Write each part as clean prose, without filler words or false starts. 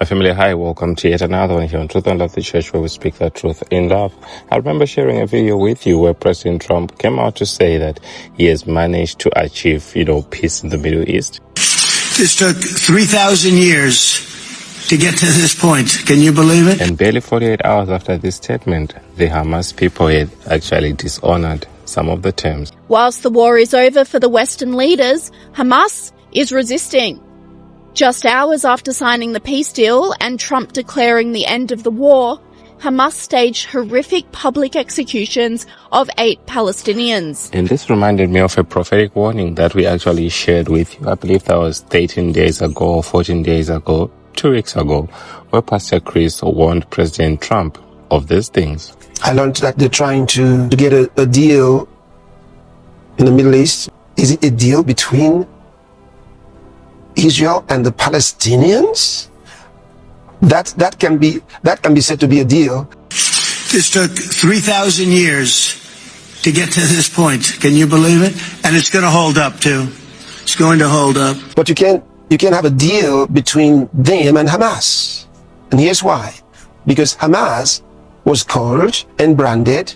A family, hi, welcome to yet another one here on Truth and Love, the church where we speak the truth in love. I remember sharing a video with you where President Trump came out to say that he has managed to achieve, peace in the Middle East. This took 3,000 years to get to this point. Can you believe it? And barely 48 hours after this statement, the Hamas people had actually dishonored some of the terms. Whilst the war is over for the Western leaders, Hamas is resisting. Just hours after signing the peace deal and Trump declaring the end of the war, Hamas staged horrific public executions of 8 Palestinians. And this reminded me of a prophetic warning that we actually shared with you. I believe that was 13 days ago or 14 days ago, 2 weeks ago, where Pastor Chris warned President Trump of these things. I learned that they're trying to get a deal in the Middle East. Is it a deal between Israel and the Palestinians? That can be said to be a deal. This took 3,000 years to get to this point. Can you believe it? And it's going to hold up too. It's going to hold up. But you can't have a deal between them and Hamas. And here's why. Because Hamas was called and branded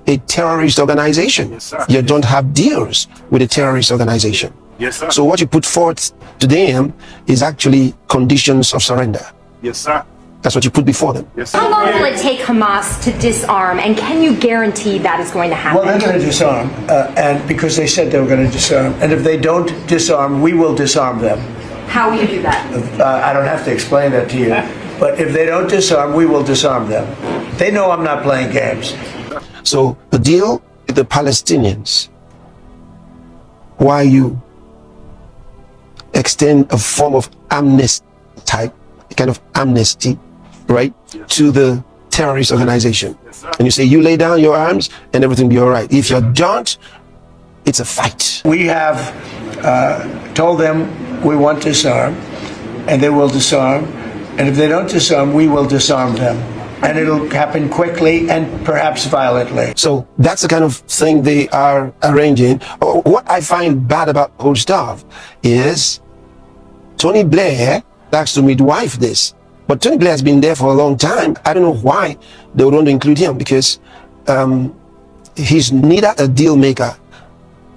a terrorist organization. Yes, sir. You don't have deals with a terrorist organization. Yes, sir. So what you put forth to them is actually conditions of surrender. Yes, sir. That's what you put before them. Yes, sir. How long will it take Hamas to disarm, and can you guarantee that is going to happen? Well, they're going to disarm, and because they said they were going to disarm. And if they don't disarm, we will disarm them. How will you do that? I don't have to explain that to you. But if they don't disarm, we will disarm them. They know I'm not playing games. So the deal with the Palestinians, why you extend a form of amnesty type, a kind of amnesty, right, to the terrorist organization. And you say, you lay down your arms and everything will be all right. If you don't, it's a fight. We have told them we want to disarm, and they will disarm. And if they don't disarm, we will disarm them. And it'll happen quickly and perhaps violently. So that's the kind of thing they are arranging. What I find bad about the whole stuff is Tony Blair likes to midwife this. But Tony Blair has been there for a long time. I don't know why they would want to include him, because he's neither a deal maker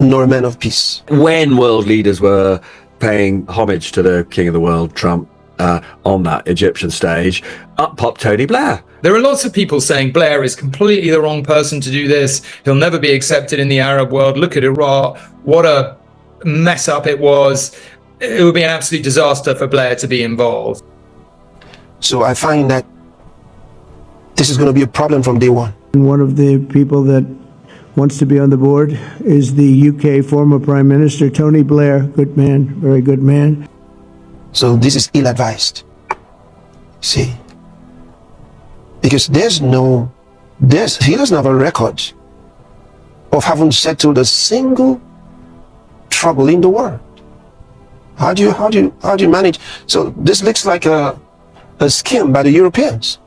nor a man of peace. When world leaders were paying homage to the king of the world, Trump, on that Egyptian stage, up popped Tony Blair. There are lots of people saying Blair is completely the wrong person to do this. He'll never be accepted in the Arab world. Look at Iraq. What a mess up it was. It would be an absolute disaster for Blair to be involved. So I find that this is going to be a problem from day one. One of the people that wants to be on the board is the UK former Prime Minister, Tony Blair. Good man, very good man. So this is ill-advised. See? Because he doesn't have a record of having settled a single trouble in the world. How do you manage? So this looks like a scheme by the Europeans.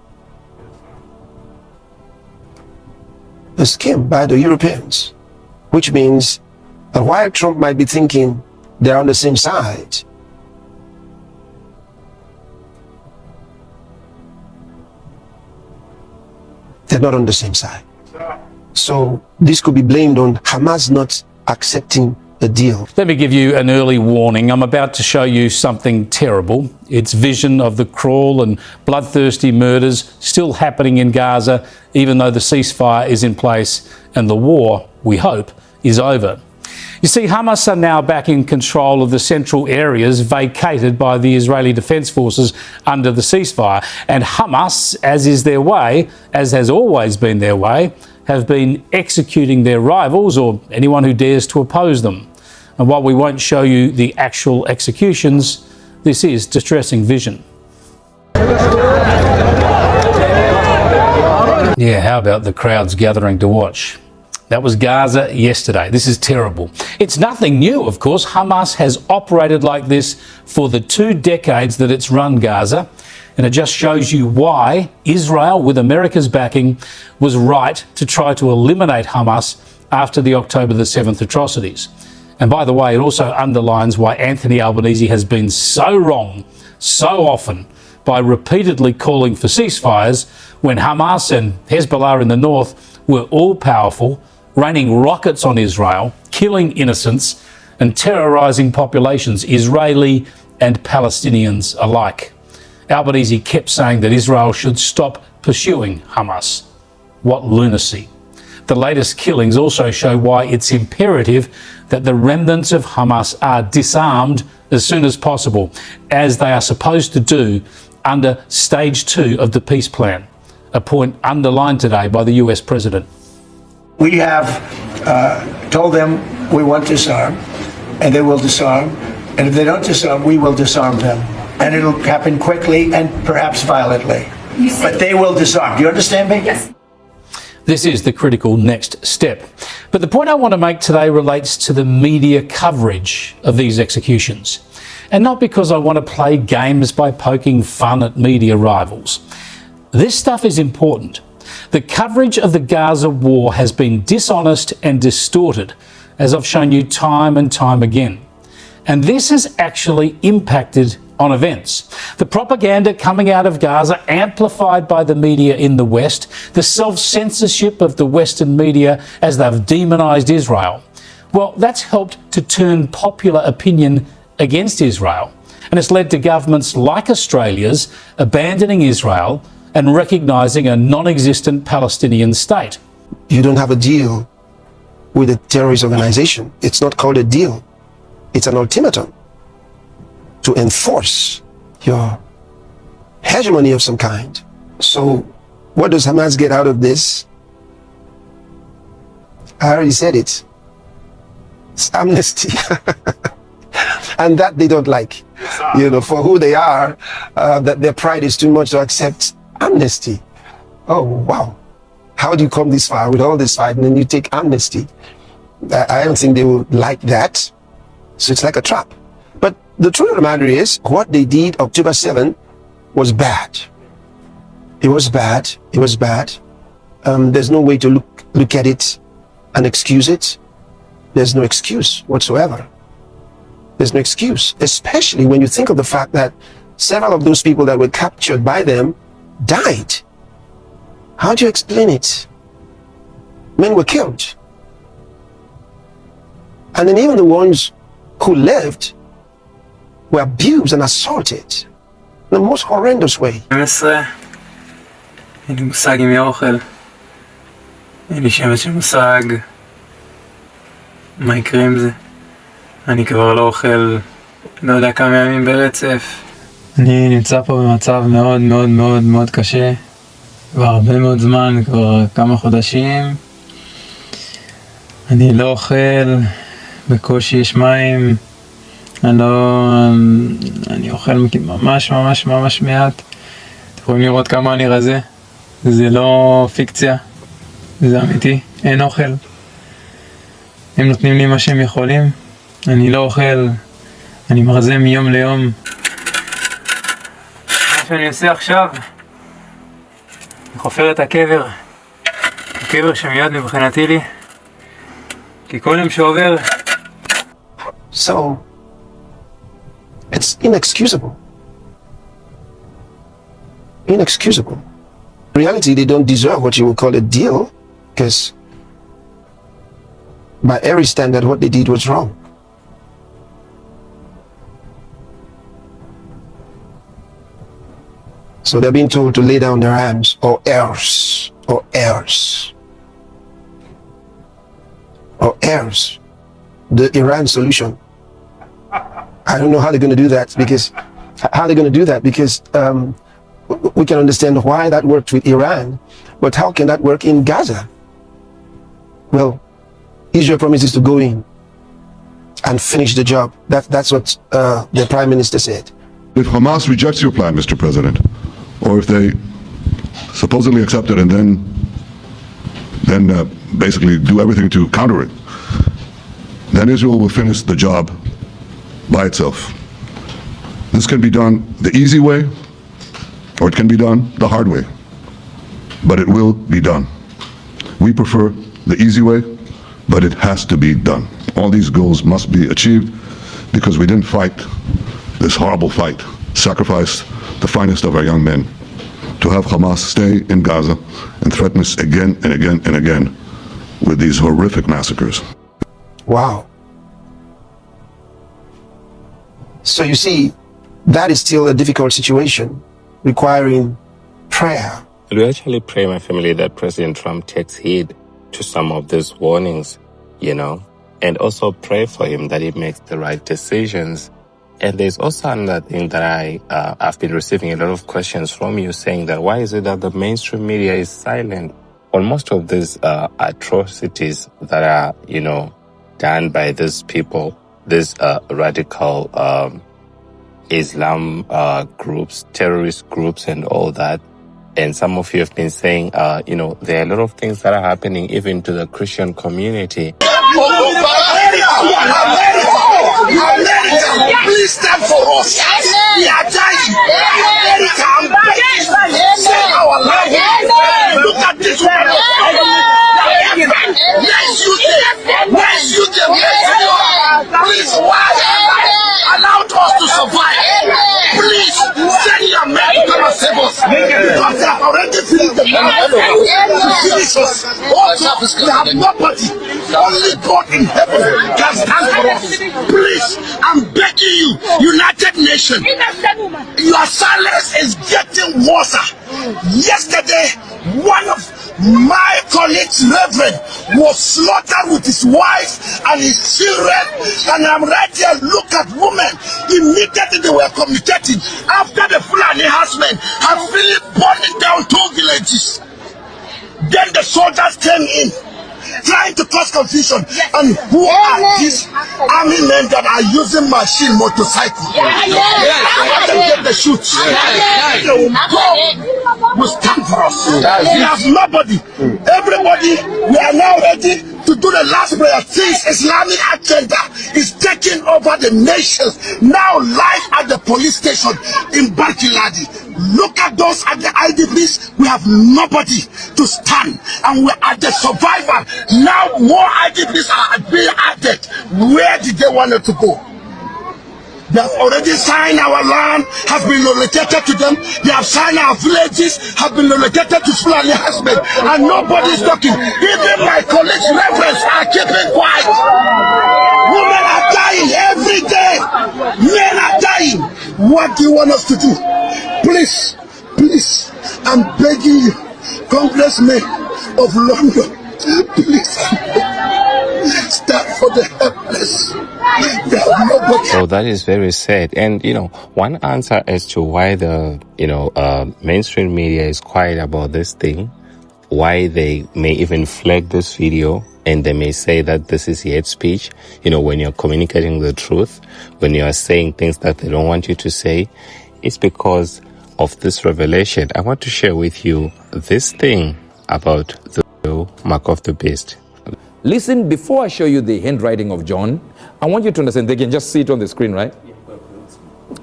A scheme by the Europeans, which means that while Trump might be thinking they're on the same side, they're not on the same side. So this could be blamed on Hamas not accepting a deal. Let me give you an early warning. I'm about to show you something terrible. It's vision of the cruel and bloodthirsty murders still happening in Gaza, even though the ceasefire is in place and the war, we hope, is over. You see, Hamas are now back in control of the central areas vacated by the Israeli Defense Forces under the ceasefire. And Hamas, as is their way, as has always been their way, have been executing their rivals or anyone who dares to oppose them. And while we won't show you the actual executions, this is distressing vision. Yeah, how about the crowds gathering to watch? That was Gaza yesterday. This is terrible. It's nothing new, of course. Hamas has operated like this for the 2 decades that it's run Gaza. And it just shows you why Israel, with America's backing, was right to try to eliminate Hamas after the October the 7th atrocities. And by the way, it also underlines why Anthony Albanese has been so wrong so often by repeatedly calling for ceasefires when Hamas and Hezbollah in the north were all powerful, raining rockets on Israel, killing innocents and terrorising populations, Israeli and Palestinians alike. Albanese kept saying that Israel should stop pursuing Hamas. What lunacy. The latest killings also show why it's imperative that the remnants of Hamas are disarmed as soon as possible, as they are supposed to do under Stage 2 of the peace plan, a point underlined today by the US President. We have told them we want to disarm, and they will disarm. And if they don't disarm, we will disarm them. And it'll happen quickly and perhaps violently. But they will disarm. Do you understand me? Yes. This is the critical next step. But the point I want to make today relates to the media coverage of these executions. And not because I want to play games by poking fun at media rivals. This stuff is important. The coverage of the Gaza war has been dishonest and distorted, as I've shown you time and time again. And this has actually impacted on events. The propaganda coming out of Gaza, amplified by the media in the West, the self-censorship of the Western media as they've demonised Israel, well, that's helped to turn popular opinion against Israel. And it's led to governments like Australia's abandoning Israel and recognising a non-existent Palestinian state. You don't have a deal with a terrorist organization. It's not called a deal. It's an ultimatum to enforce your hegemony of some kind. So what does Hamas get out of this? I already said it. It's amnesty. And that they don't like. For who they are, that their pride is too much to accept amnesty. Oh, wow. How do you come this far with all this fight and then you take amnesty? I don't think they would like that. So it's like a trap. But the truth of the matter is, what they did October 7 was bad. It was bad. It was bad. There's no way to look at it and excuse it. There's no excuse whatsoever. There's no excuse, especially when you think of the fact that several of those people that were captured by them died. How do you explain it? Men were killed. And then even the ones who lived were abused and assaulted in the most horrendous way. אין לי מושג אם יהיה אוכל. אין לי שמץ של מושג מה יקרה עם זה. אני כבר לא אוכל, לא יודע כמה ימים ברצף. אני נמצא פה במצב מאוד מאוד מאוד מאוד קשה. כבר הרבה מאוד זמן, כבר כמה חודשים. אני לא אוכל, בקושי יש מים. אני אוכל ממש ממש ממש מעט. אתם יכולים לראות כמה אני רזה. זה לא פיקציה, זה אמיתי, אין אוכל. הם נותנים לי מה שהם יכולים. אני לא אוכל, אני מרזה מיום ליום. מה שאני עושה עכשיו, אני חופר את הקבר. הקבר שמיד מבחינתי לי. כי כל יום שעובר... So, it's inexcusable. Inexcusable. In reality, they don't deserve what you would call a deal, because by every standard, what they did was wrong. So they're being told to lay down their arms, or else, or else, or else. The Iran solution. I don't know how they're going to do that, because we can understand why that worked with Iran, but how can that work in Gaza? Well, Israel promises to go in and finish the job. That's what the Prime Minister said. If Hamas rejects your plan, Mr. President, or if they supposedly accept it and then basically do everything to counter it, then Israel will finish the job by itself. This can be done the easy way, or it can be done the hard way, but it will be done. We prefer the easy way, but it has to be done. All these goals must be achieved because we didn't fight this horrible fight, sacrifice the finest of our young men, to have Hamas stay in Gaza and threaten us again and again and again with these horrific massacres. Wow. So you see, that is still a difficult situation requiring prayer. We actually pray, my family, that President Trump takes heed to some of these warnings, and also pray for him that he makes the right decisions. And there's also another thing that I've been receiving a lot of questions from you saying that why is it that the mainstream media is silent on most of these atrocities that are, done by these people, these radical Islam groups, terrorist groups and all that. And some of you have been saying, there are a lot of things that are happening even to the Christian community. America, please stand for us. We are dying. America, I'm begging you, save our life. Look at this one. Let's use them. Let's use them. Please, why allow us to survive? Please, send your men to come and save us. Because they have already finished the money to finish us. Also, they have nobody. Only God in heaven can stand for us. Please, I'm begging you, United Nations, your silence is getting worse. Yesterday, one of my colleagues, Reverend, was slaughtered with his wife and his children, and I'm right here. Look at women. Immediately they were communicating after the Fulani husband had finished burning down 2 villages. Then the soldiers came in, trying to cause confusion. And who are these army men that are using machine motorcycles? Let them get the shoots. God will stand for us. We have nobody. Everybody, we are now ready to do the last prayer. This Islamic agenda is taking over the nations. Now live at the police station in Barkiladi. Look at those at the IDPs. We have nobody to stand, and we are the survivor. Now more IDPs are being added. Where did they want it to go? They have already signed our land, have been relocated to them. They have signed our villages, have been relocated to Fulani husband, and nobody is talking. Even my colleagues, reverends, are keeping quiet. Women are dying every day. Men are dying. What do you want us to do? Please, please, I'm begging you, congressmen of London, please, stand for the helpless. So that is very sad. And, one answer as to why the, mainstream media is quiet about this thing, why they may even flag this video and they may say that this is hate speech, when you're communicating the truth, when you are saying things that they don't want you to say, it's because of this revelation. I want to share with you this thing about the mark of the beast. Listen, before I show you the handwriting of John, I want you to understand. They can just see it on the screen, right?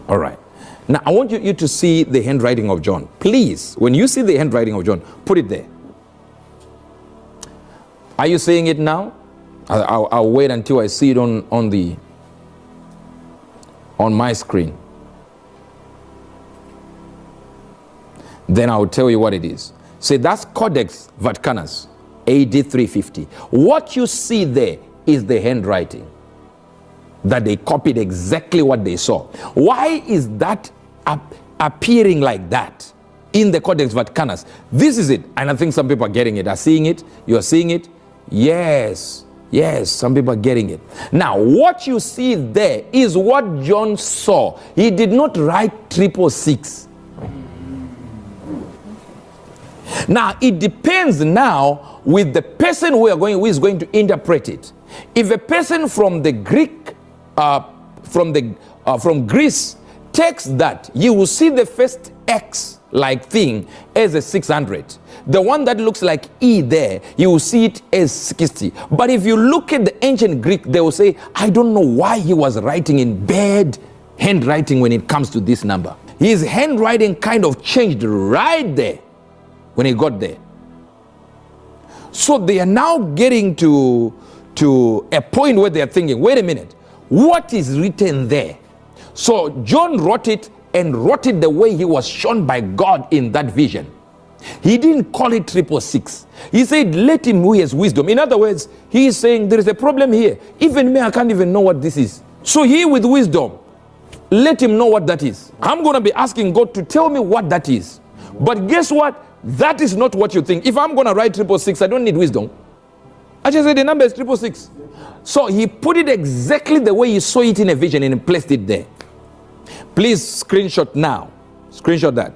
All right. Now, I want you to see the handwriting of John. Please, when you see the handwriting of John, put it there. Are you seeing it now? I'll wait until I see it on my screen. Then I'll tell you what it is. Say, that's Codex Vaticanus, AD 350. What you see there is the handwriting that they copied exactly what they saw. Why is that appearing like that in the Codex Vaticanus? This is it. And I think some people are getting it. Are seeing it? You are seeing it? Yes. Yes, some people are getting it. Now, what you see there is what John saw. He did not write 666. Now, it depends now with the person who is going to interpret it. If a person from the Greek, from Greece takes that, you will see the first X-like thing as a 600. The one that looks like E there, you will see it as 60. But if you look at the ancient Greek, they will say, I don't know why he was writing in bad handwriting when it comes to this number. His handwriting kind of changed right there when he got there. So they are now getting to a point where they are thinking, wait a minute, what is written there? So John wrote it and wrote it the way he was shown by God in that vision. He didn't call it 666. He said, let him who has wisdom. In other words, he is saying there is a problem here. Even me, I can't even know what this is. So he with wisdom, let him know what that is. I'm going to be asking God to tell me what that is. But guess what? That is not what you think. If I'm going to write 666, I don't need wisdom. I just said the number is 666. So he put it exactly the way you saw it in a vision and placed it there. Please screenshot now. Screenshot that.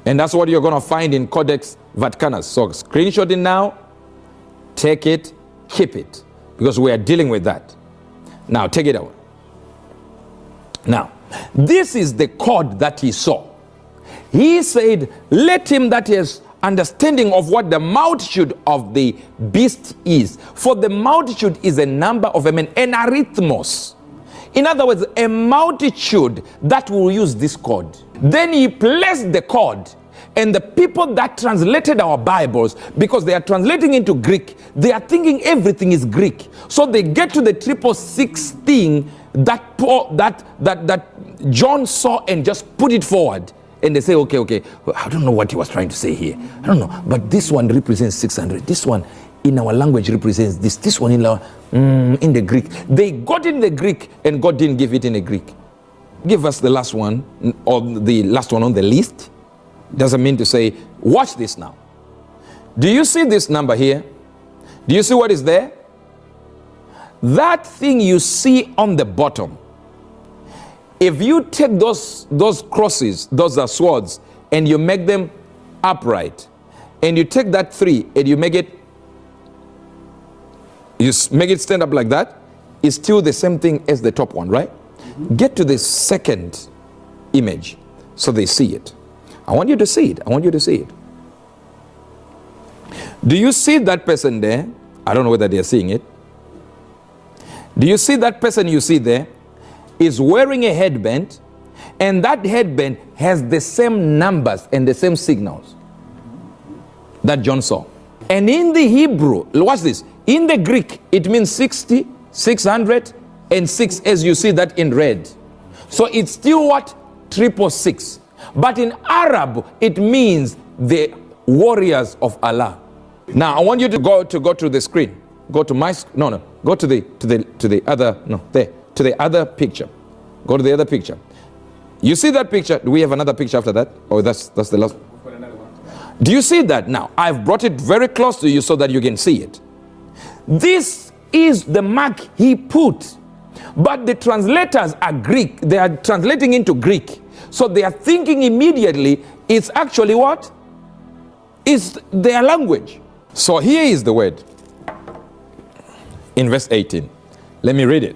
And that's what you're going to find in Codex Vaticanus. So screenshot it now, take it, keep it, because we are dealing with that. Now take it out. Now, this is the code that he saw. He said, let him that is understanding of what the multitude of the beast is. For the multitude is a number of a man, an arithmos. In other words, a multitude that will use this code. Then he placed the code, and the people that translated our Bibles, because they are translating into Greek, they are thinking everything is Greek. So they get to the 666 thing that John saw and just put it forward. And they say, okay, I don't know what he was trying to say here. I don't know. But this one represents 600. This one in our language represents this. This one in the Greek. They got in the Greek and God didn't give it in the Greek. Give us the last one, or the last one on the list. Doesn't mean to say, watch this now. Do you see this number here? Do you see what is there? That thing you see on the bottom, if you take those crosses, those are swords, and you make them upright, and you take that 3 and you make it stand up like that, it's still the same thing as the top one, right? Get to the second image so they see it. I want you to see it. I want you to see it. Do you see that person there? I don't know whether they're seeing it. Do you see that person you see there is wearing a headband, and that headband has the same numbers and the same signals that John saw? And in the Hebrew, watch this, in the Greek, it means 60, 600, and 6, as you see that in red. So it's still what? 666. But in Arab, it means the warriors of Allah. Now I want you to go to the screen. Go to my go to the other picture. Go to the other picture. You see that picture? Do we have another picture after that? Oh, that's the last. Do you see that? Now I've brought it very close to you so that you can see it. This is the mark he put. But the translators are Greek. They are translating into Greek. So they are thinking immediately it's actually what? It's their language. So here is the word. In verse 18. Let me read it.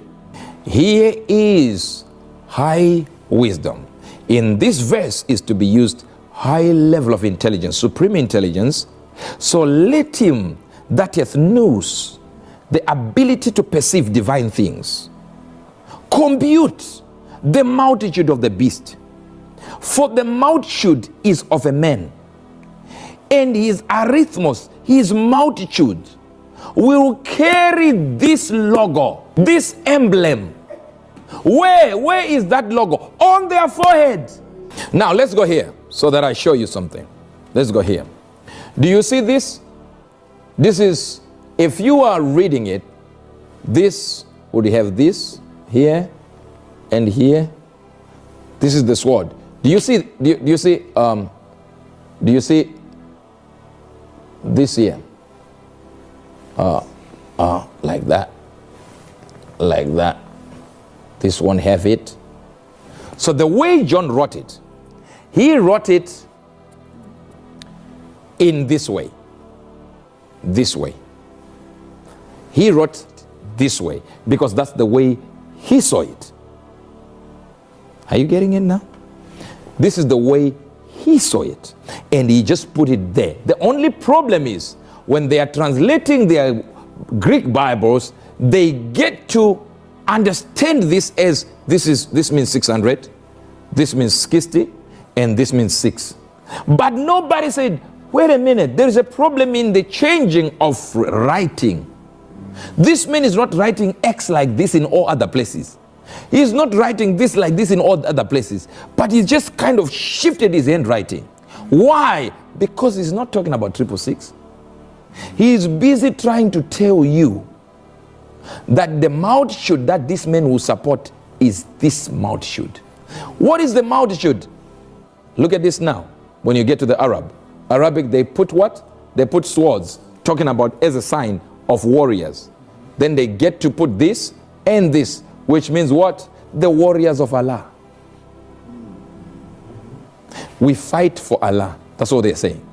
Here is high wisdom. In this verse is to be used high level of intelligence, supreme intelligence. So let him that hath knows the ability to perceive divine things compute the multitude of the beast. For the multitude is of a man, and his arithmos, his multitude, will carry this logo, this emblem. Where is that logo? On their forehead. Now let's go here so that I show you something. Let's go here. Do you see this? This is, if you are reading it, this would have this here and here. This is the sword. Do you see? Do you see? Do you see this here? Like that, like that. This one have it. So the way John wrote it, he wrote it in this way. This way. He wrote this way because that's the way he saw it. Are you getting it now? This is the way he saw it, and he just put it there. The only problem is when they are translating their Greek Bibles, they get to understand this as this means 600, this means 60, and this means 6. But nobody said, wait a minute, there is a problem in the changing of writing. This man is not writing X like this in all other places. He's not writing this like this in all other places, but he's just kind of shifted his handwriting. Why? Because he's not talking about 666. He's busy trying to tell you that the multitude that this man will support is this multitude. What is the multitude? Look at this now. When you get to the Arabic, they put what? They put swords, talking about as a sign of warriors. Then they get to put this and this, which means what? The warriors of Allah. We fight for Allah. That's what they're saying.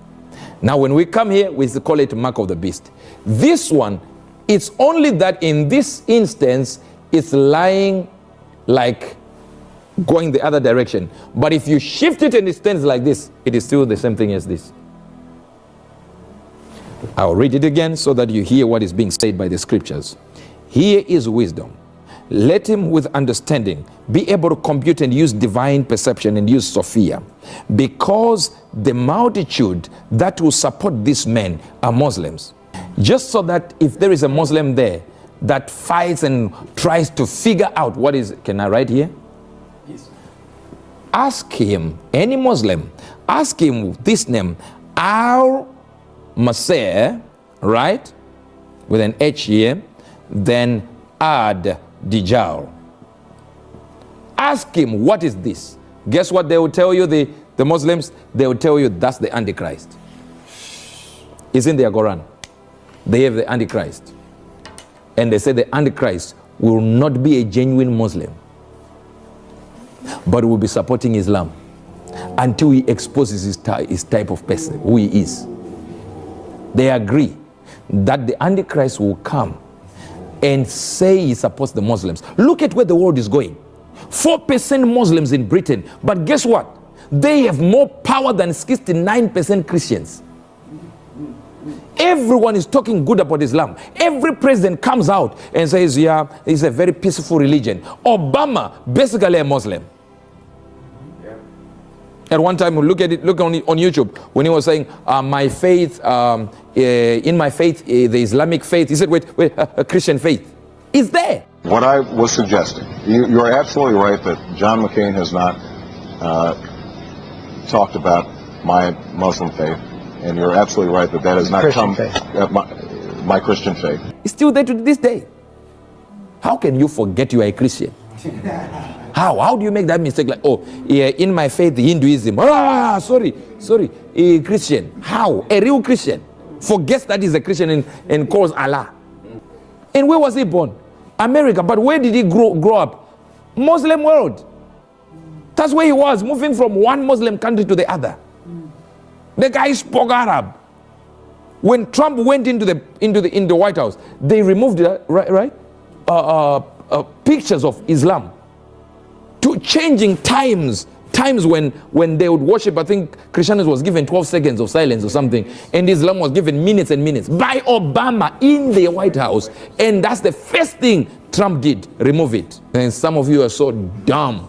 Now when we come here, we call it mark of the beast. This one, it's only that in this instance, it's lying like going the other direction. But if you shift it and it stands like this, it is still the same thing as this. I'll read it again so that you hear what is being said by the scriptures. Here is wisdom. Let him with understanding be able to compute and use divine perception and use Sophia. Because the multitude that will support these men are Muslims. Just so that if there is a Muslim there that fights and tries to figure out what is, can I write here? Yes. Ask him, any Muslim, ask him this name, Al-Masih, right? With an H here, then add Dijal. Ask him, what is this? Guess what they will tell you, the Muslims? They will tell you that's the Antichrist. It's in their Quran. They have the Antichrist. And they say the Antichrist will not be a genuine Muslim, but will be supporting Islam until he exposes his type of person, who he is. They agree that the Antichrist will come and say he supports the Muslims. Look at where the world is going. 4% Muslims in Britain, but guess what? They have more power than 69% Christians. Everyone is talking good about Islam. Every president comes out and says, yeah, it's a very peaceful religion. Obama, basically a Muslim. Yeah. At one time, look at it, look on YouTube, when he was saying, my faith, in my faith, the Islamic faith, he said, wait, a Christian faith is there. What I was suggesting, you're absolutely right that John McCain has not talked about my Muslim faith. And you're absolutely right that that has not come my Christian faith. It's still there to this day. How can you forget you are a Christian? How do you make that mistake? Like, oh, yeah, in my faith, Hinduism. Sorry, a Christian. How? A real Christian forgets that he's a Christian and calls Allah. And where was he born? America. But where did he grow up? Muslim world. That's where he was, moving from one Muslim country to the other. The guy spoke Arab. When Trump went into the White House, they removed pictures of Islam to changing times when they would worship. I think Christianity was given 12 seconds of silence or something, and Islam was given minutes and minutes by Obama in the White House. And that's the first thing Trump did, remove it. And some of you are so dumb.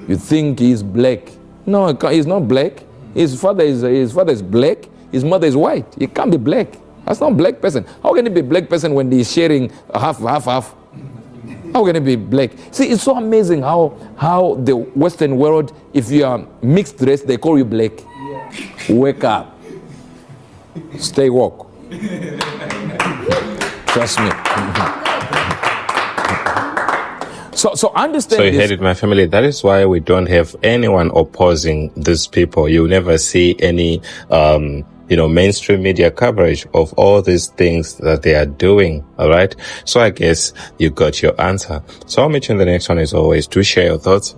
You think he's black. No, he's not black. His father is black, his mother is white. He can't be black. That's not a black person. How can he be a black person when he's sharing half? How can he be black? See, it's so amazing how the Western world, if you are mixed race, they call you black. Yeah. Wake up. Stay woke. Trust me. So understand. So you heard it, my family. That is why we don't have anyone opposing these people. You never see any, mainstream media coverage of all these things that they are doing. All right. So I guess you got your answer. So I'll meet you in the next one. As always, do share your thoughts.